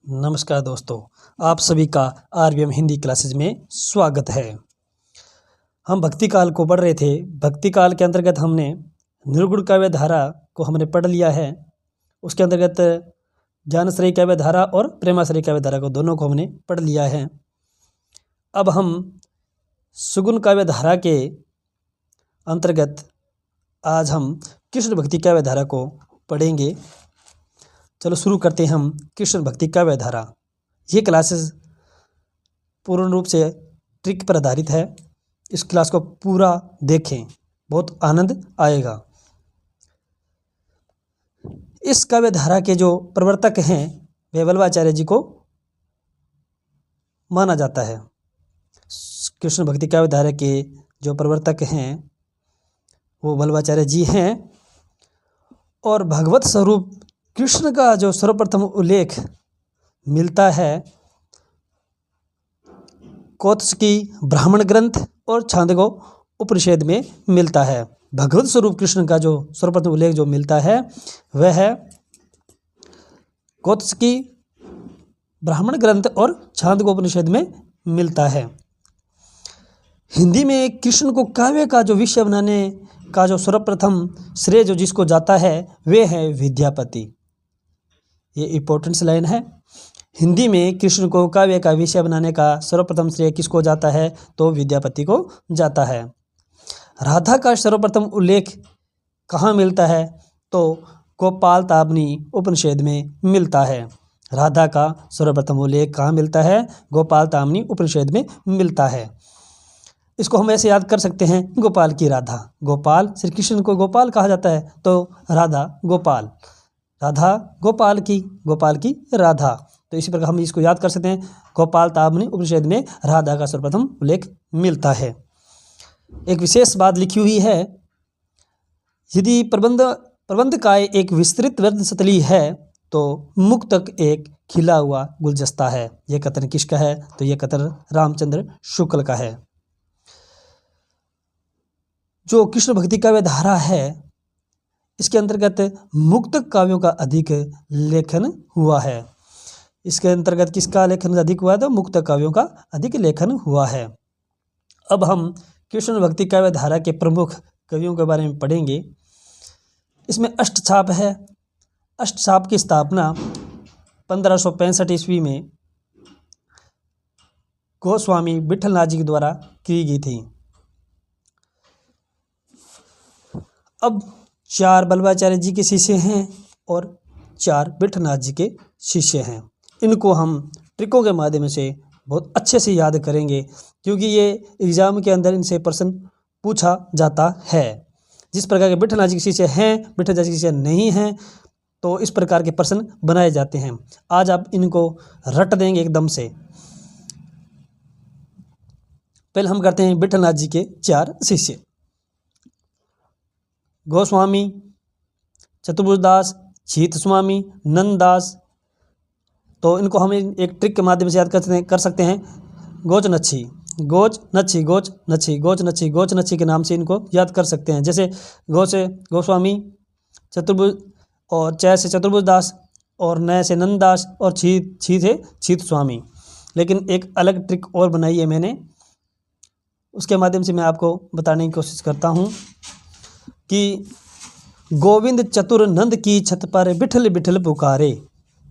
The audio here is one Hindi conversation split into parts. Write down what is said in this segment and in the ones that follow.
नमस्कार दोस्तों, आप सभी का आरबीएम हिंदी क्लासेज में स्वागत है। हम भक्ति काल को पढ़ रहे थे। भक्ति काल के अंतर्गत हमने निर्गुण काव्य धारा को हमने पढ़ लिया है। उसके अंतर्गत ज्ञानश्रेय काव्य धारा और प्रेमाश्रेय काव्य धारा को दोनों को हमने पढ़ लिया है। अब हम सुगुण काव्य धारा के अंतर्गत आज हम कृष्ण भक्ति काव्य धारा को पढ़ेंगे। चलो शुरू करते हैं हम कृष्ण भक्ति काव्य धारा। ये क्लासेस पूर्ण रूप से ट्रिक पर आधारित है। इस क्लास को पूरा देखें, बहुत आनंद आएगा। इस काव्य धारा के जो प्रवर्तक हैं वे वल्लभाचार्य जी को माना जाता है। कृष्ण भक्ति काव्य धारा के जो प्रवर्तक हैं वो वल्लभाचार्य जी हैं। और भगवत स्वरूप कृष्ण का जो सर्वप्रथम उल्लेख मिलता है कौत्सकी ब्राह्मण ग्रंथ और छांदोग्य उपनिषद में मिलता है। भगवत स्वरूप कृष्ण का जो सर्वप्रथम उल्लेख जो मिलता है वह है कौत्सकी ब्राह्मण ग्रंथ और छांदोग्य उपनिषद में मिलता है। हिंदी में कृष्ण को काव्य का जो विषय बनाने का जो सर्वप्रथम श्रेय जो जिसको जाता है वे है विद्यापति। ये इंपॉर्टेंट लाइन है। हिंदी में कृष्ण को काव्य का विषय बनाने का सर्वप्रथम श्रेय किसको जाता है तो विद्यापति को जाता है। राधा का सर्वप्रथम उल्लेख कहाँ मिलता है तो गोपाल ताबनी उपनिषद में मिलता है। राधा का सर्वप्रथम उल्लेख कहाँ मिलता है गोपाल ताबनी उपनिषद में मिलता है। इसको हम ऐसे याद कर सकते हैं गोपाल की राधा। गोपाल श्री कृष्ण को गोपाल कहा जाता है तो राधा गोपाल, राधा गोपाल की राधा। तो इसी प्रकार हम इसको याद कर सकते हैं। गोपाल ताबनी उपनिषद में राधा का सर्वप्रथम उल्लेख मिलता है। एक विशेष बात लिखी हुई है, यदि प्रबंध का एक विस्तृत वर्णशैली है तो मुक्तक एक खिला हुआ गुलदस्ता है। यह कथन किसका है तो यह कथन रामचंद्र शुक्ल का है। जो कृष्ण भक्ति काव्य धारा है इसके अंतर्गत मुक्तक काव्यों का अधिक लेखन हुआ है। इसके अंतर्गत किसका लेखन अधिक हुआ है तो मुक्तक काव्यों का अधिक लेखन हुआ है। अब हम कृष्ण भक्ति काव्य धारा के प्रमुख कवियों के बारे में पढ़ेंगे। इसमें अष्टछाप है। अष्टछाप की स्थापना 1565 ईस्वी में गोस्वामी विठलनाथ जी के द्वारा की गई थी। अब 4 वल्लभाचार्य जी के शिष्य हैं और 4 विठलनाथ जी के शिष्य हैं। इनको हम ट्रिकों के माध्यम से बहुत अच्छे से याद करेंगे क्योंकि ये एग्जाम के अंदर इनसे प्रश्न पूछा जाता है। जिस प्रकार के विठलनाथ जी के शिष्य हैं विठलनाथ जी के शिष्य नहीं हैं तो इस प्रकार के प्रश्न बनाए जाते हैं। आज आप इनको रट देंगे एकदम से। पहले हम करते हैं विठलनाथ जी के 4 शिष्य। गोस्वामी, चतुर्भुजदास, छीत स्वामी, नंददास। तो इनको हम एक ट्रिक के माध्यम से याद कर सकते हैं। गोच नच्छी के नाम से इनको याद कर सकते हैं। जैसे गो से गोस्वामी, चतुर्भुज और च से चतुर्भुजदास और नय से नंददास और छी से छीत स्वामी। लेकिन एक अलग ट्रिक और बनाई है मैंने, उसके माध्यम से मैं आपको बताने की कोशिश करता हूँ कि गोविंद चतुर नंद की छत पर बिठल बिठल पुकारे।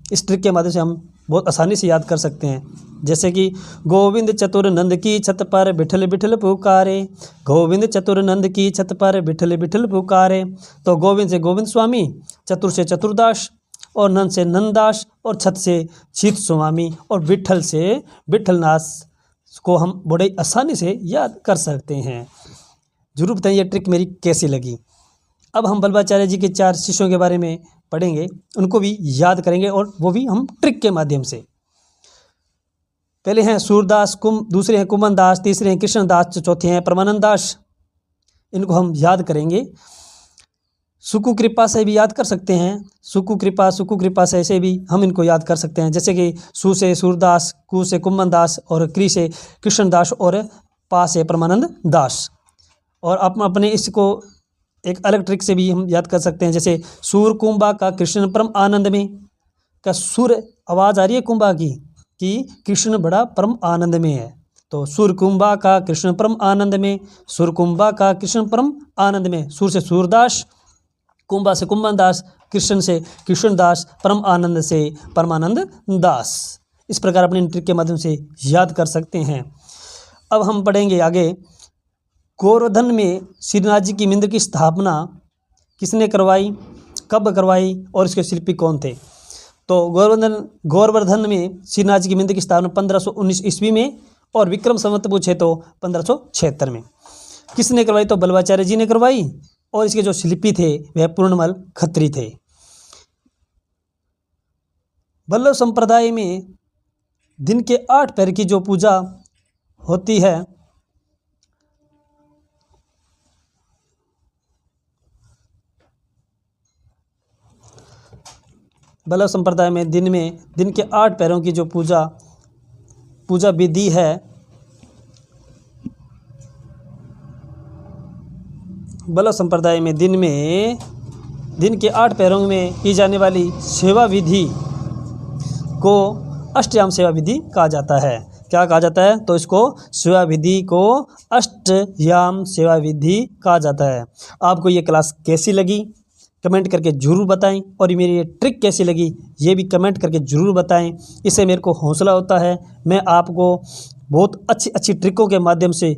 इस ट्रिक के माध्यम से हम बहुत आसानी से याद कर सकते हैं। जैसे कि गोविंद चतुर नंद की छत पर बिठल बिठल पुकारे, गोविंद चतुर नंद की छत पर बिठल बिठल पुकारे। तो गोविंद से गोविंद स्वामी, चतुर से चतुरदास और नंद से नंददास और छत से छीत स्वामी और विठल से विठलनाथ को हम बड़े आसानी से याद कर सकते हैं। जरूर बताइए ये ट्रिक मेरी कैसी लगी। अब हम वल्लभाचार्य जी के 4 शिष्यों के बारे में पढ़ेंगे, उनको भी याद करेंगे और वो भी हम ट्रिक के माध्यम से। पहले हैं सूरदास, दूसरे हैं कुमन दास, तीसरे हैं कृष्णदास, चौथे हैं परमानंद दास। इनको हम याद करेंगे। सुकु कृपा से भी याद कर सकते हैं। सुकु कृपा से ऐसे भी हम इनको याद कर सकते हैं। जैसे कि सु से सूरदास, कु से कुमन दास और क्री से कृष्णदास और पा से परमानंद दास। और आप अपने इसको एक अलग ट्रिक से भी हम याद कर सकते हैं। जैसे सूर कुंभा का कृष्ण परम आनंद में का सुर आवाज़ आ रही है कुंभा की कि कृष्ण बड़ा परम आनंद में है। तो सुर कुंभा का कृष्ण परम आनंद में, सुर कुंभा का कृष्ण परम आनंद में। सुर से सूरदास, कुंभा से कुंभन दास, कृष्ण से कृष्णदास, परम आनंद से परमानंद दास। इस प्रकार अपने ट्रिक के माध्यम से याद कर सकते हैं। अब हम पढ़ेंगे आगे। गोवर्धन में श्रीनाथ जी की मंदिर की स्थापना किसने करवाई, कब करवाई और इसके शिल्पी कौन थे। तो गोवर्धन में श्रीनाथ जी की मंदिर की स्थापना 1519 ईस्वी में और विक्रम संवत पूछे तो 1576 में। किसने करवाई, तो बल्लभाचार्य जी ने करवाई और इसके जो शिल्पी थे वह पूर्णमल खत्री थे। बल्लभ संप्रदाय में दिन के 8 पहर की जो पूजा होती है, बल्लभ संप्रदाय में दिन के 8 पहरों की जो पूजा विधि है, बल्लभ संप्रदाय में दिन के 8 पहरों में की जाने वाली सेवा विधि को अष्टयाम सेवा विधि कहा जाता है। क्या कहा जाता है, तो इसको सेवा विधि को अष्टयाम सेवा विधि कहा जाता है। आपको ये क्लास कैसी लगी कमेंट करके ज़रूर बताएं और मेरी ये ट्रिक कैसी लगी ये भी कमेंट करके ज़रूर बताएं। इससे मेरे को हौसला होता है, मैं आपको बहुत अच्छी ट्रिकों के माध्यम से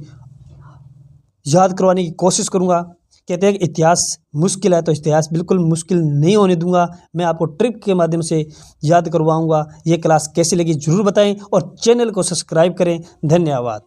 याद करवाने की कोशिश करूँगा। कहते हैं कि इतिहास मुश्किल है, तो इतिहास बिल्कुल मुश्किल नहीं होने दूंगा। मैं आपको ट्रिक के माध्यम से याद करवाऊंगा। ये क्लास कैसी लगी ज़रूर बताएं और चैनल को सब्सक्राइब करें। धन्यवाद।